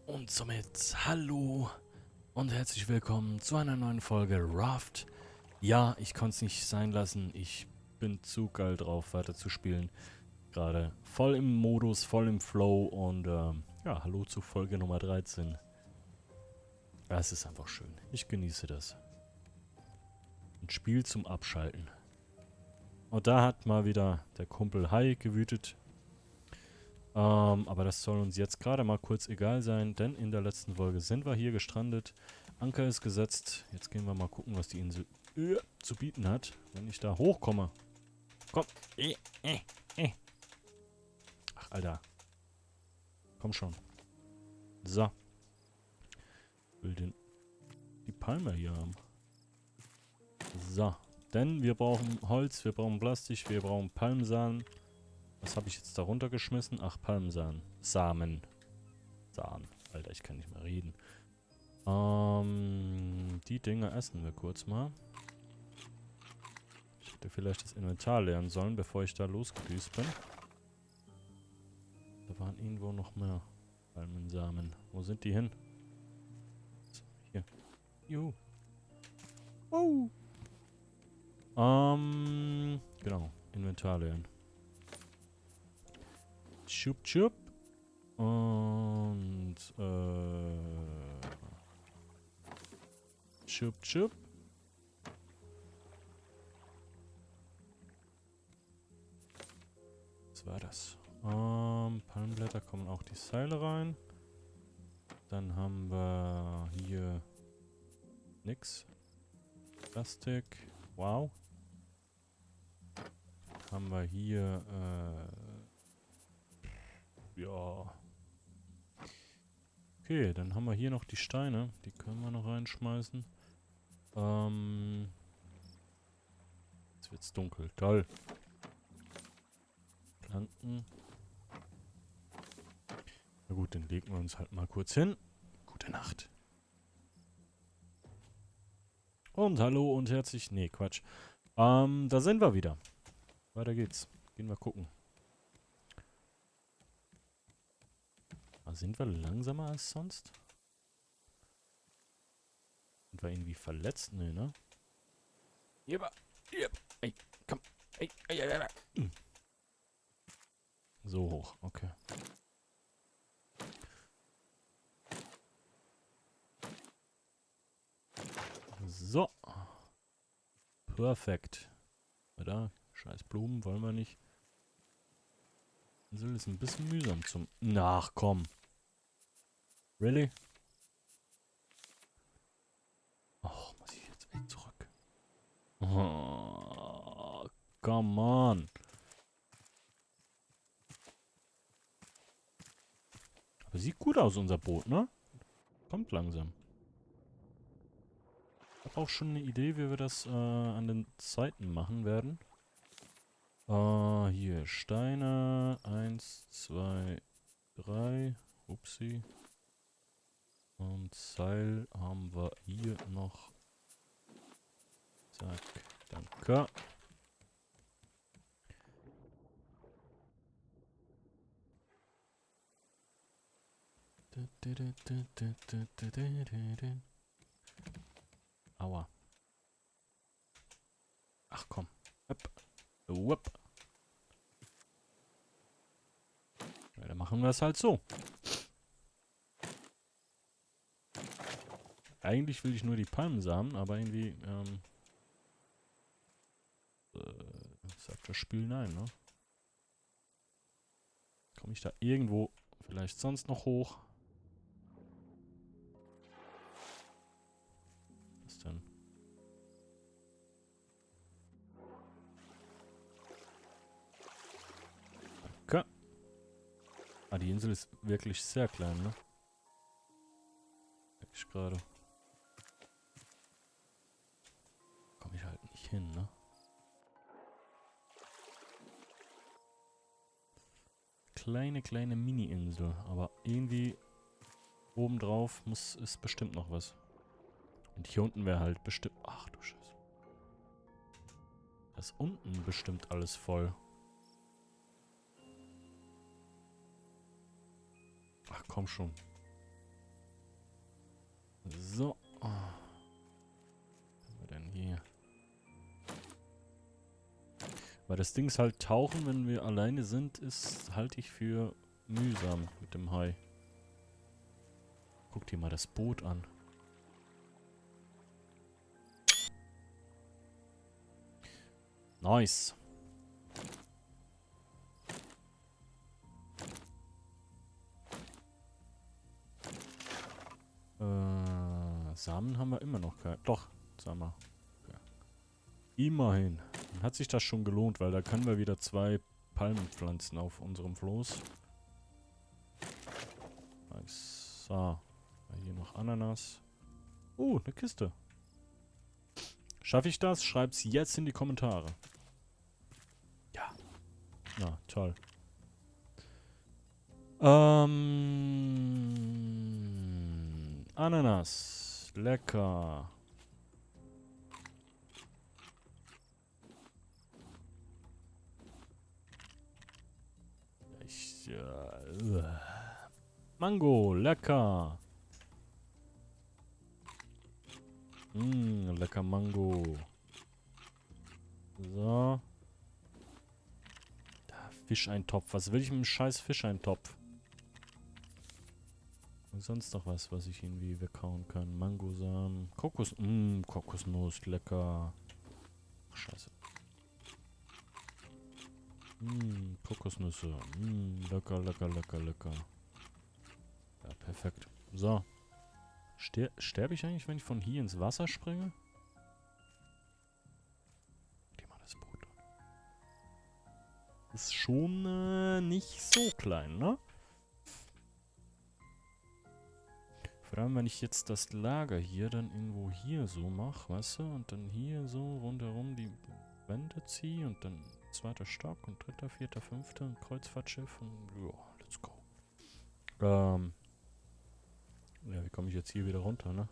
Und somit hallo und herzlich willkommen zu einer neuen Folge Raft. Ja, ich konnte es nicht sein lassen. Ich bin zu geil drauf, weiter zu spielen. Gerade voll im Modus, voll im Flow und ja, hallo zu Folge Nummer 13. Ja, es ist einfach schön. Ich genieße das. Ein Spiel zum Abschalten. Und da hat mal wieder der Kumpel Hai gewütet. Aber das soll uns jetzt gerade mal kurz egal sein, denn in der letzten Folge sind wir hier gestrandet. Anker ist gesetzt. Jetzt gehen wir mal gucken, was die Insel zu bieten hat, wenn ich da hochkomme. Komm. Ach, Alter. Komm schon. So. Ich will die Palme hier haben. So. Denn wir brauchen Holz, wir brauchen Plastik, wir brauchen Palmsamen. Was habe ich jetzt da runtergeschmissen? Ach, Palmsamen. Samen. Alter, ich kann nicht mehr reden. Die Dinger essen wir kurz mal. Ich hätte vielleicht das Inventar leeren sollen, bevor ich da losgedüst bin. Da waren irgendwo noch mehr Palmensamen. Wo sind die hin? Hier. Juhu. Oh. Genau. Inventar leeren. Schup, schup. Und, Schup, schup. Was war das? Palmblätter kommen auch die Seile rein. Dann haben wir hier nix. Plastik. Wow. Haben wir hier, ja. Okay, dann haben wir hier noch die Steine. Die können wir noch reinschmeißen. Jetzt wird's dunkel. Toll. Planken. Na gut, dann legen wir uns halt mal kurz hin. Gute Nacht. Und hallo und herzlich... Nee, Quatsch. Da sind wir wieder. Weiter geht's. Gehen wir gucken. Sind wir langsamer als sonst? Sind wir irgendwie verletzt? Nee, ne? Jeba. Ey, komm. Ey. So hoch, okay. So. Perfekt. Oder? Scheiß Blumen wollen wir nicht. Insel ist ein bisschen mühsam zum... Nachkommen. Really? Och, muss ich jetzt echt zurück. Oh, come on. Aber sieht gut aus, unser Boot, ne? Kommt langsam. Ich habe auch schon eine Idee, wie wir das an den Seiten machen werden. Hier Steine. 1, 2, 3. Upsi. Und Seil haben wir hier noch. Zack. Danke. Aua. Ach komm. Upp. Ja, dann machen wir es halt so. Eigentlich will ich nur die Palmensamen, aber irgendwie, sagt das Spiel nein, ne? Komme ich da irgendwo vielleicht sonst noch hoch? Was denn? Danke. Ah, die Insel ist wirklich sehr klein, ne? Merke ich gerade. Komme ich halt nicht hin, ne? Kleine Mini-Insel. Aber irgendwie obendrauf ist bestimmt noch was. Und hier unten wäre halt bestimmt... Ach du Scheiße. Da ist unten bestimmt alles voll. Ach komm schon. So. Was haben wir denn hier? Weil das Ding ist halt tauchen, wenn wir alleine sind, halte ich für mühsam mit dem Hai. Guck dir mal das Boot an. Nice. Samen haben wir immer noch keine. Doch, sagen wir. Okay. Immerhin. Dann hat sich das schon gelohnt, weil da können wir wieder 2 Palmen pflanzen auf unserem Floß. Nice. So. Hier noch Ananas. Eine Kiste. Schaffe ich das? Schreib's jetzt in die Kommentare. Ja. Na, toll. Ananas. Lecker. Mango. Lecker. Lecker Mango. So. Fischeintopf. Was will ich mit dem scheiß Fischeintopf? Und sonst noch was ich irgendwie weghauen kann. Mangosamen. Kokosnuss. Lecker. Ach, scheiße. Kokosnüsse. Lecker, lecker, lecker, lecker. Ja, perfekt. So. Sterbe ich eigentlich, wenn ich von hier ins Wasser springe? Geh mal das Boot an. Ist schon nicht so klein, ne? Vor allem, wenn ich jetzt das Lager hier dann irgendwo hier so mache, weißt du? Und dann hier so rundherum die Wände ziehe und dann 2. Stock und 3., 4., 5. ein Kreuzfahrtschiff und ja, let's go. Ja, wie komme ich jetzt hier wieder runter, ne?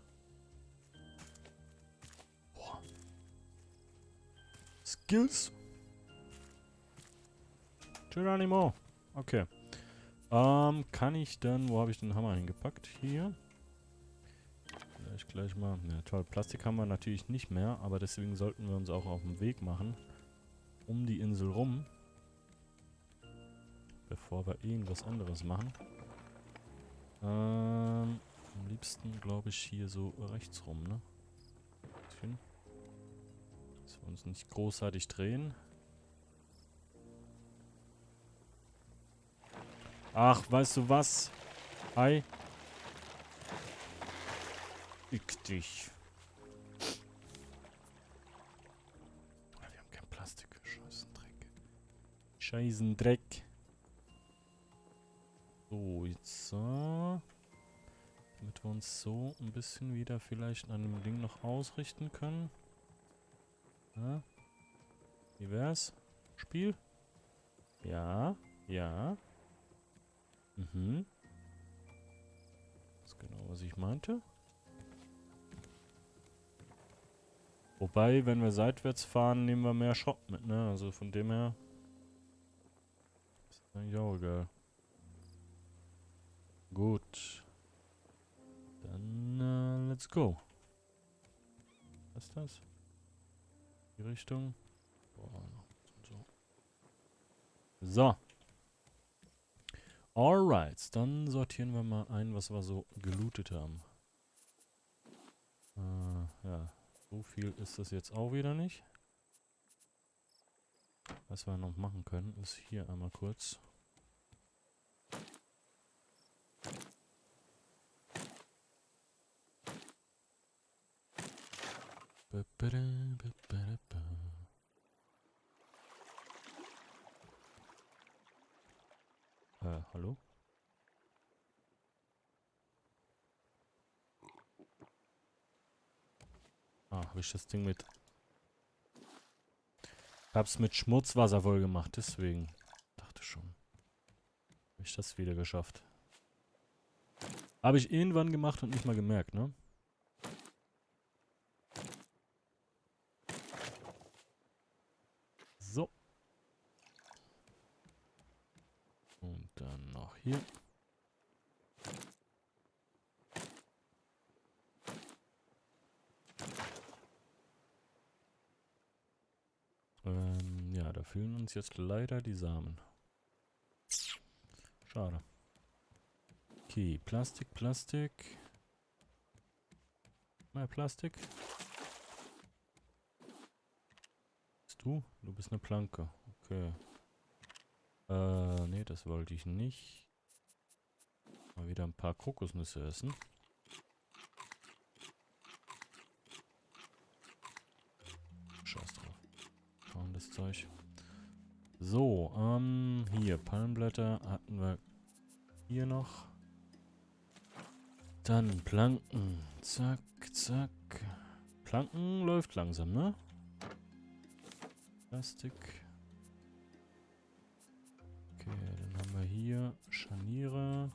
Boah. Skills. Geronimo. Okay. Kann ich dann, wo habe ich den Hammer hingepackt? Hier. Vielleicht gleich mal. Ja, toll. Plastik haben wir natürlich nicht mehr, aber deswegen sollten wir uns auch auf den Weg machen. Um die Insel rum. Bevor wir irgendwas anderes machen. Am liebsten, glaube ich, hier so rechts rum, ne? Dass wir uns nicht großartig drehen. Ach, weißt du was? Hi. Fick dich. Wir haben kein Plastik. Scheißendreck. Scheißendreck. So, jetzt so. Damit wir uns so ein bisschen wieder vielleicht an dem Ding noch ausrichten können. Ja. Wie wär's? Spiel? Ja. Ja. Mhm. Das ist genau, was ich meinte. Wobei, wenn wir seitwärts fahren, nehmen wir mehr Schrott mit, ne? Also von dem her. Ist eigentlich auch egal. Gut. Dann, let's go. Was ist das? Die Richtung. Boah, so. So. Alright, dann sortieren wir mal ein, was wir so gelootet haben. Ja, so viel ist das jetzt auch wieder nicht. Was wir noch machen können, ist hier einmal kurz. Hallo? Habe ich das Ding mit... Hab's mit Schmutzwasser voll gemacht, deswegen. Dachte schon. Habe ich das wieder geschafft. Habe ich irgendwann gemacht und nicht mal gemerkt, ne? So. Und dann noch hier. Ja, da fehlen uns jetzt leider die Samen. Schade. Okay, Plastik, Plastik. Mehr Plastik. Bist du? Du bist eine Planke. Okay. Nee, das wollte ich nicht. Mal wieder ein paar Kokosnüsse essen. Scheiß drauf. Kaum das Zeug. So, hier, Palmblätter hatten wir hier noch. Dann Planken. Zack, zack. Planken läuft langsam, ne? Plastik. Okay, dann haben wir hier Scharniere,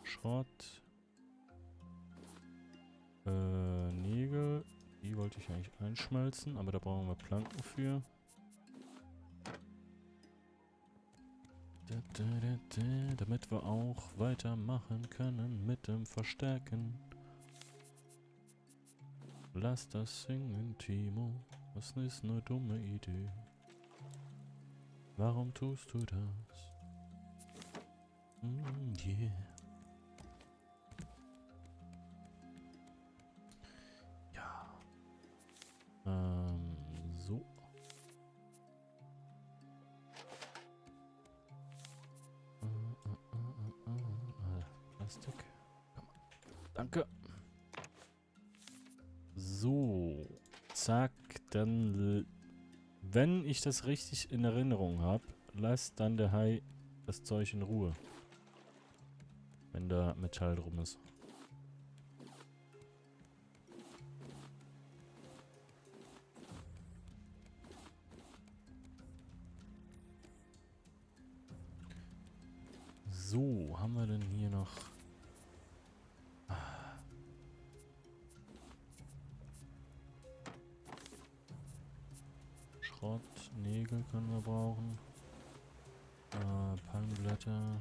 Schrott, Nägel. Die wollte ich eigentlich einschmelzen, aber da brauchen wir Planken für. Damit wir auch weitermachen können mit dem Verstärken. Lass das singen, Timo. Das ist eine dumme Idee. Warum tust du das? Yeah. Ja. So. Plastik. Danke. So. Zack. Dann, wenn ich das richtig in Erinnerung habe, lässt dann der Hai das Zeug in Ruhe. Wenn da Metall drum ist. So, haben wir denn hier noch... Schrott, Nägel können wir brauchen. Palmblätter.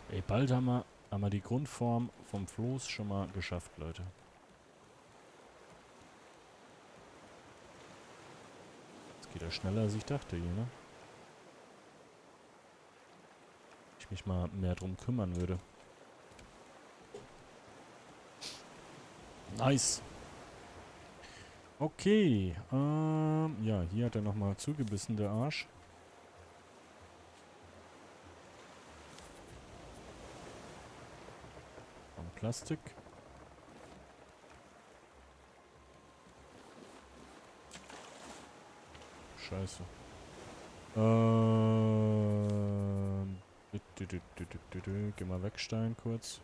Ey, bald haben wir die Grundform vom Floß schon mal geschafft, Leute. Jetzt geht er schneller, als ich dachte hier, ne? Ich mich mal mehr drum kümmern würde. Nice. Okay. Ja, hier hat er nochmal zugebissen, der Arsch. Und Plastik. Scheiße. Geh mal weg, Stein, kurz.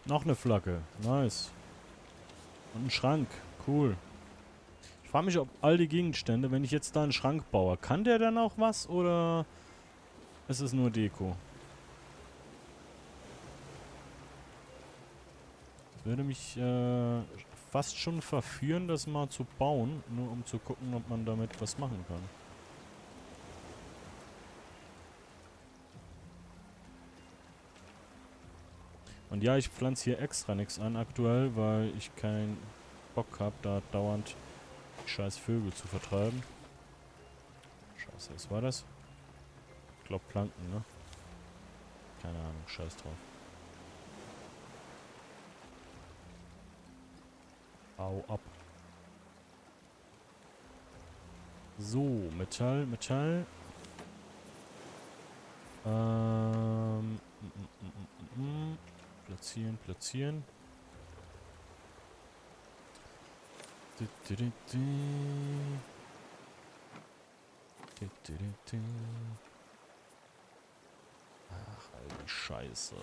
Noch eine Flagge. Nice. Und ein Schrank. Cool. Ich frage mich, ob all die Gegenstände, wenn ich jetzt da einen Schrank baue, kann der dann auch was oder ist es nur Deko? Das würde mich fast schon verführen, das mal zu bauen, nur um zu gucken, ob man damit was machen kann. Und ja, ich pflanze hier extra nichts an aktuell, weil ich keinen Bock habe, da dauernd die scheiß Vögel zu vertreiben. Scheiße, was war das? Ich glaube Planken, ne? Keine Ahnung, scheiß drauf. Hau ab. So, Metall, Metall. Platzieren, platzieren. Ach, die Scheiße.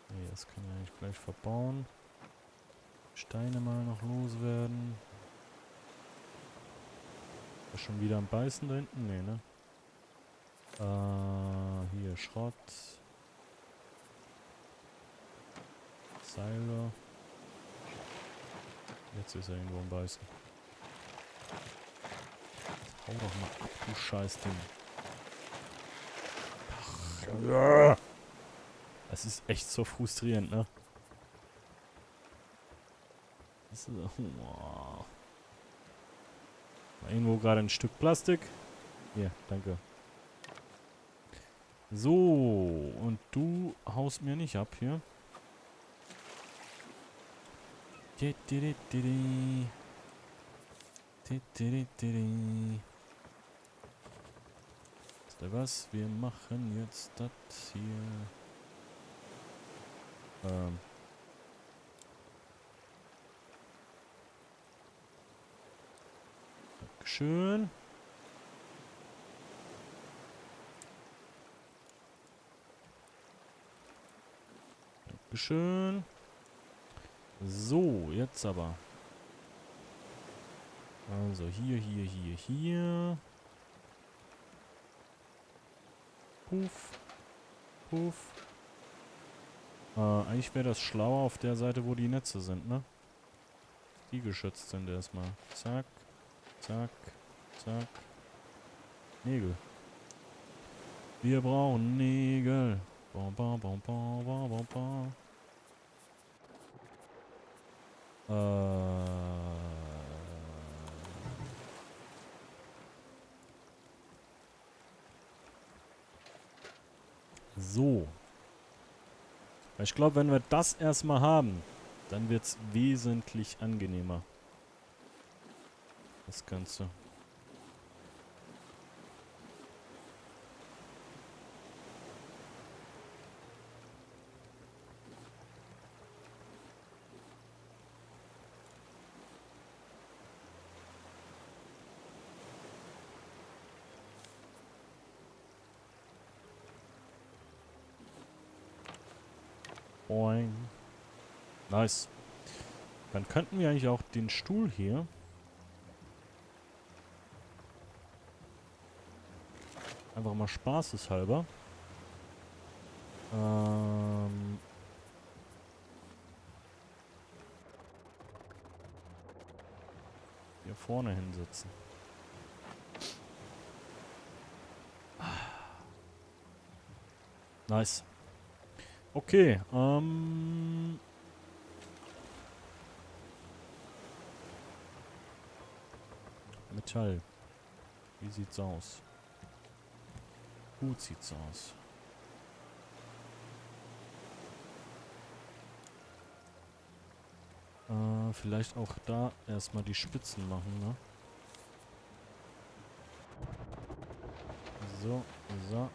Nee, das kann ich eigentlich gleich verbauen. Steine mal noch loswerden. Ist schon wieder am Beißen da hinten? Nee, ne? Hier Schrott. Seile. Jetzt ist er irgendwo am Beißen. Hau doch mal ab, du Scheißding. Ach, ja. Das ist echt so frustrierend, ne? Das ist, oh. War irgendwo gerade ein Stück Plastik. Hier, danke. So, und du haust mir nicht ab hier. Wisst ihr was? Wir machen jetzt das hier. Dankeschön. Dankeschön. So, jetzt aber. Also hier. Puff. Puff. Eigentlich wäre das schlauer auf der Seite, wo die Netze sind, ne? Die geschützt sind erstmal. Zack. Zack. Zack. Nägel. Wir brauchen Nägel. Bom, bom, bom, bom, bom, bom, bom. So. Ich glaube, wenn wir das erstmal haben, dann wird es wesentlich angenehmer. Das Ganze. Boing. Nice. Dann könnten wir eigentlich auch den Stuhl hier einfach mal spaßeshalber hier vorne hinsetzen. Nice. Okay, Metall. Wie sieht's aus? Gut sieht's aus. Vielleicht auch da erstmal die Spitzen machen, ne? So, so.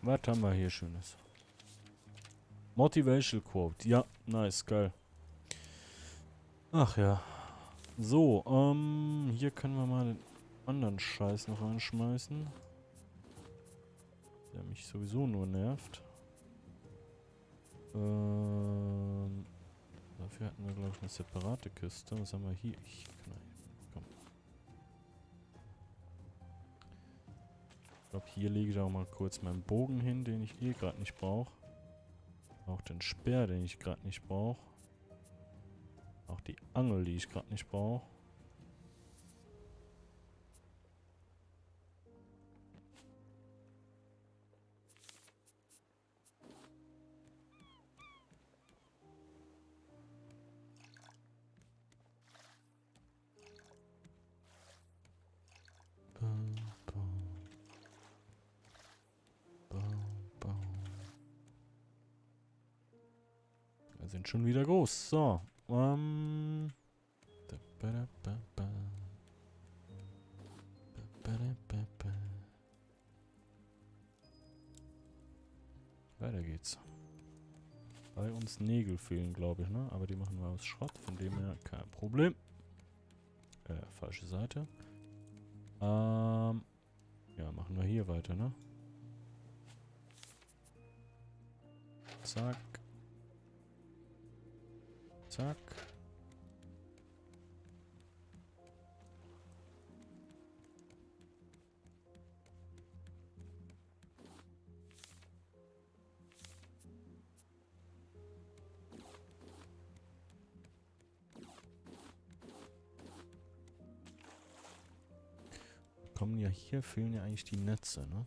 Was haben wir hier Schönes? Motivational Quote. Ja, nice, geil. Ach ja. So, hier können wir mal den anderen Scheiß noch reinschmeißen. Der mich sowieso nur nervt. Dafür hatten wir, glaube ich, eine separate Kiste. Was haben wir hier? Komm. Ich glaube, hier lege ich auch mal kurz meinen Bogen hin, den ich eh gerade nicht brauche. Auch den Speer, den ich gerade nicht brauche. Auch die Angel, die ich gerade nicht brauche. Wir sind schon wieder groß. So. Weiter geht's. geht's. Bei uns Nägel fehlen, glaube ich, ne? Aber die machen wir aus Schrott, von dem her kein Problem. Falsche Seite. Ja, machen wir hier weiter, ne? Zack. Zack. Kommen ja hier, fehlen ja eigentlich die Netze, ne?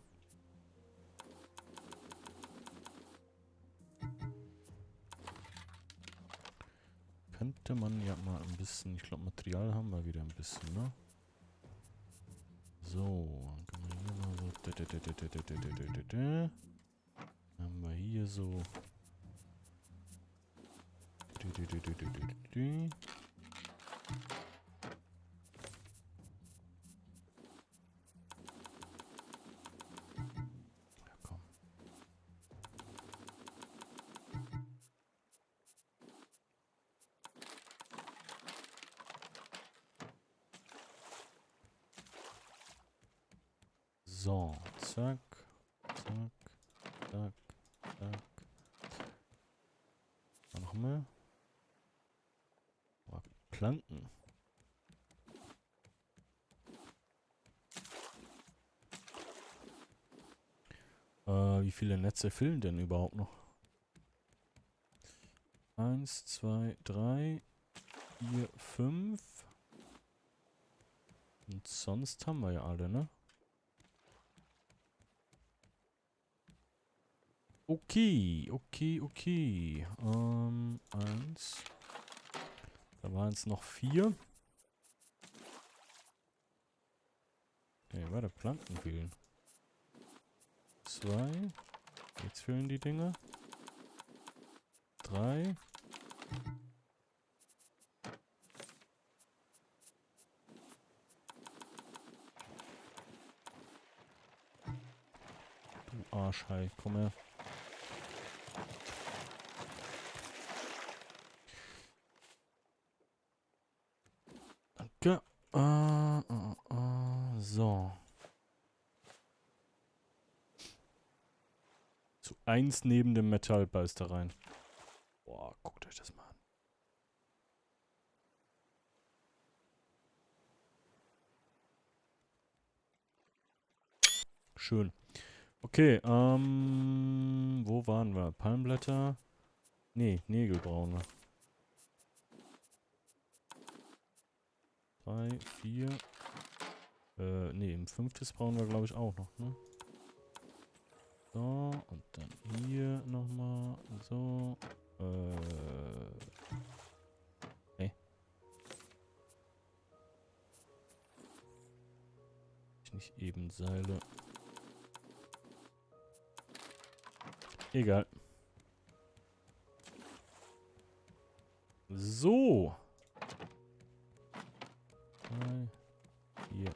Könnte man ja mal ein bisschen, ich glaube Material haben wir wieder ein bisschen, ne? So, dann können wir hier mal so. Dann haben wir hier so. Ja, komm. So, zack, zack, zack, zack. Was noch mehr? Oh, Planken. Wie viele Netze fehlen denn überhaupt noch? 1, 2, 3, 4, 5. Und sonst haben wir ja alle, ne? Okay, okay. 1. Da waren es noch 4. Okay, warte, Planken fehlen. 2. Jetzt fehlen die Dinge. 3. Du Arschhai, komm her. Danke. So. So 1 neben dem Metall beißt da rein. Boah, guckt euch das mal an. Schön. Okay, wo waren wir? Palmblätter? Nee, Nägel brauchen wir. 3, 4. Nee, im 5. brauchen wir, glaube ich, auch noch, ne? So, und dann hier nochmal. So. Hey. Nicht eben Seile. Egal. So. 3, 4,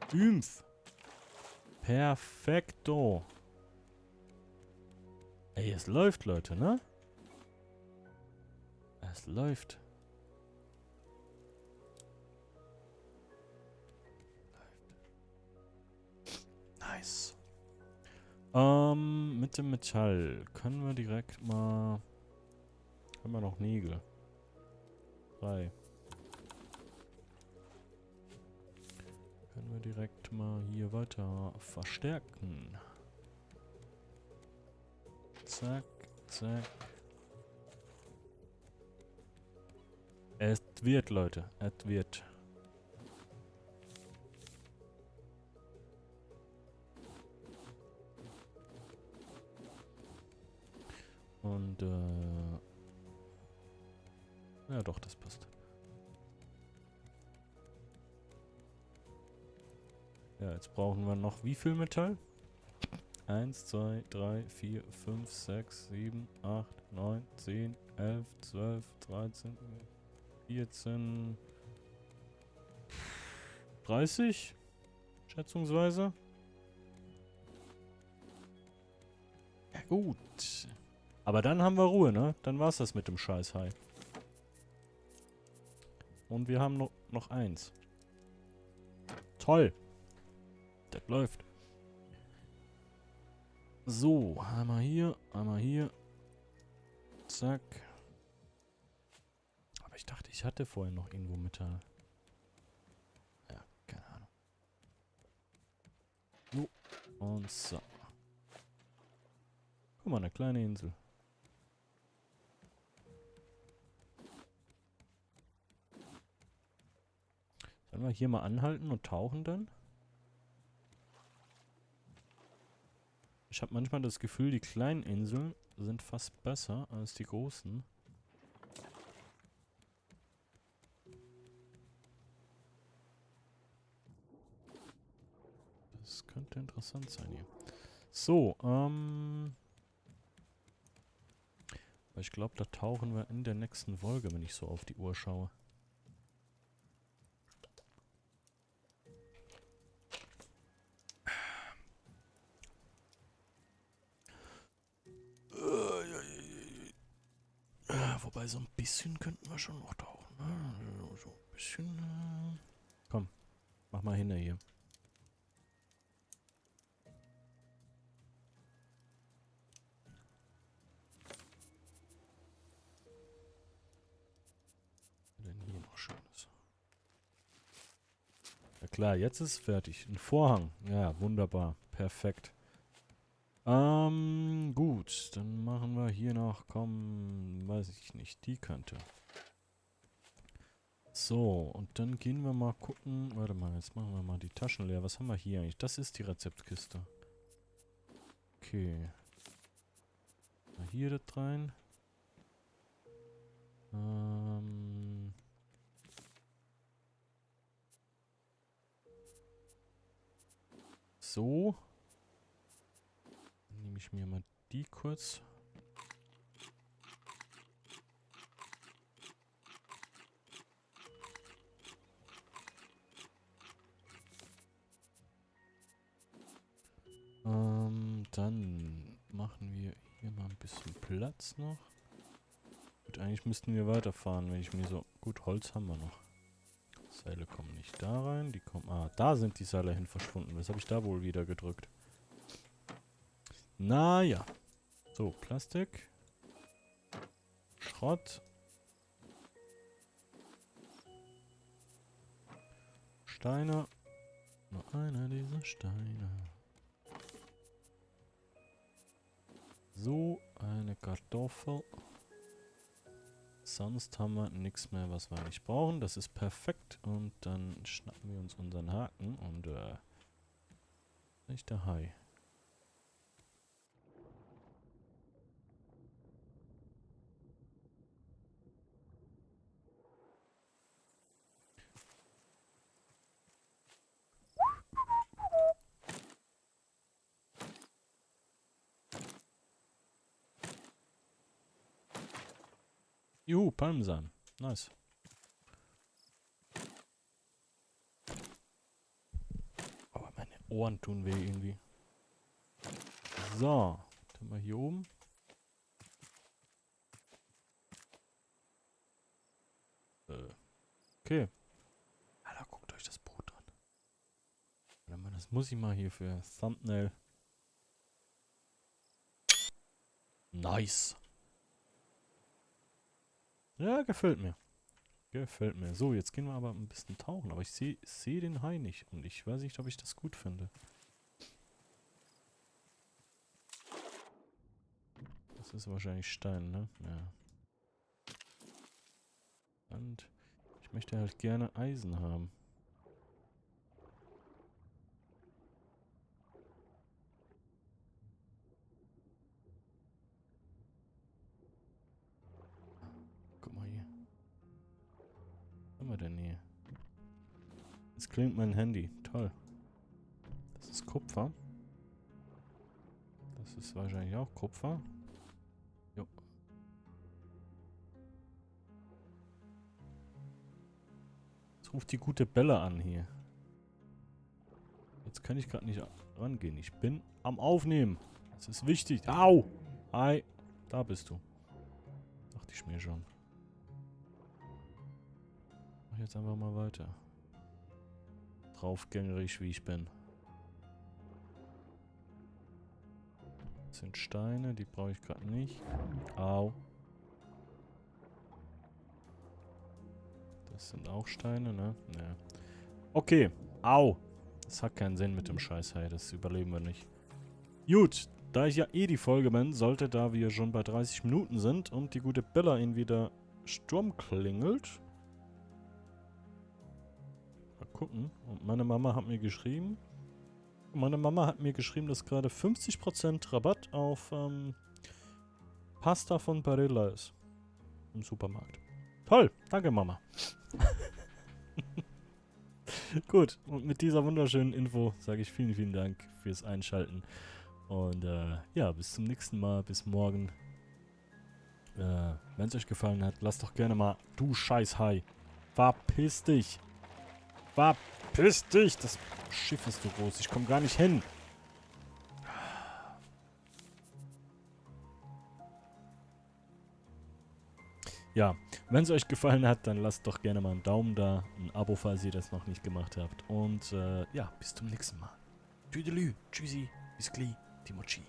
5. Perfekto. Ey, es läuft, Leute, ne? Es läuft. Nice. Mit dem Metall können wir direkt mal... Haben wir noch Nägel? 3. Können wir direkt mal hier weiter verstärken. Zack, zack. Es wird, Leute. Es wird. Und, ja doch, das passt. Ja, jetzt brauchen wir noch wie viel Metall? 1, 2, 3, 4, 5, 6, 7, 8, 9, 10, 11, 12, 13, 14, 30, schätzungsweise. Ja gut. Aber dann haben wir Ruhe, ne? Dann war's das mit dem Scheißhai. Und wir haben noch eins. Toll. Das läuft. So, einmal hier, einmal hier. Zack. Aber ich dachte, ich hatte vorher noch irgendwo Metall. Ja, keine Ahnung. So. Und so. Guck mal, eine kleine Insel. Sollen wir hier mal anhalten und tauchen dann? Ich habe manchmal das Gefühl, die kleinen Inseln sind fast besser als die großen. Das könnte interessant sein hier. So, ich glaube, da tauchen wir in der nächsten Folge, wenn ich so auf die Uhr schaue. Wobei, so ein bisschen könnten wir schon noch tauchen. Ne? So ein bisschen. Komm, mach mal hinter hier. Was denn hier noch Schönes? Ja klar, jetzt ist es fertig. Ein Vorhang. Ja, wunderbar. Perfekt. Gut. Dann machen wir hier noch, komm, weiß ich nicht, die Kante. So, und dann gehen wir mal gucken. Warte mal, jetzt machen wir mal die Taschen leer. Was haben wir hier eigentlich? Das ist die Rezeptkiste. Okay. Mal hier das rein. So. Dann nehme ich mir mal die kurz. Dann machen wir hier mal ein bisschen Platz noch. Gut, eigentlich müssten wir weiterfahren, wenn ich mir so... Gut, Holz haben wir noch. Seile kommen nicht da rein, die kommen... Ah, da sind die Seile hin verschwunden. Was habe ich da wohl wieder gedrückt? Naja. So, Plastik. Schrott. Steine. Nur einer dieser Steine. So, eine Kartoffel. Sonst haben wir nichts mehr, was wir nicht brauchen. Das ist perfekt. Und dann schnappen wir uns unseren Haken und nicht der Hai. Juhu, Palmsamen. Nice. Aber meine Ohren tun weh irgendwie. So. Dann mal hier oben. Okay. Alter, guckt euch das Boot an. Warte mal, das muss ich mal hier für Thumbnail. Nice. Ja, gefällt mir. Gefällt mir. So, jetzt gehen wir aber ein bisschen tauchen. Aber ich seh den Hai nicht. Und ich weiß nicht, ob ich das gut finde. Das ist wahrscheinlich Stein, ne? Ja. Und ich möchte halt gerne Eisen haben. Guck mal hier. Was haben wir denn hier? Jetzt klingt mein Handy. Toll. Das ist Kupfer. Das ist wahrscheinlich auch Kupfer. Jo. Jetzt ruft die gute Bella an hier. Jetzt kann ich gerade nicht rangehen. Ich bin am Aufnehmen. Das ist wichtig. Au! Hi. Da bist du. Dachte ich mir schon. Mach jetzt einfach mal weiter. Draufgängerisch, wie ich bin. Das sind Steine, die brauche ich gerade nicht. Au. Das sind auch Steine, ne? Ne. Okay. Au. Das hat keinen Sinn mit dem Scheiß, hey. Das überleben wir nicht. Gut. Da ich ja eh die Folge bin, sollte, da wir schon bei 30 Minuten sind und die gute Bella ihn wieder Sturm klingelt. Mal gucken. Und meine Mama hat mir geschrieben. Dass gerade 50% Rabatt auf Pasta von Barilla ist. Im Supermarkt. Toll. Danke, Mama. Gut. Und mit dieser wunderschönen Info sage ich vielen, vielen Dank fürs Einschalten. Und ja, bis zum nächsten Mal. Bis morgen. Wenn es euch gefallen hat, lasst doch gerne mal, du Scheiß-Hai, verpiss dich. Verpiss dich. Das Schiff ist so groß. Ich komme gar nicht hin. Ja, wenn es euch gefallen hat, dann lasst doch gerne mal einen Daumen da, ein Abo, falls ihr das noch nicht gemacht habt. Und ja, bis zum nächsten Mal. Tüdelü, tschüssi, bis gleich, Timochi.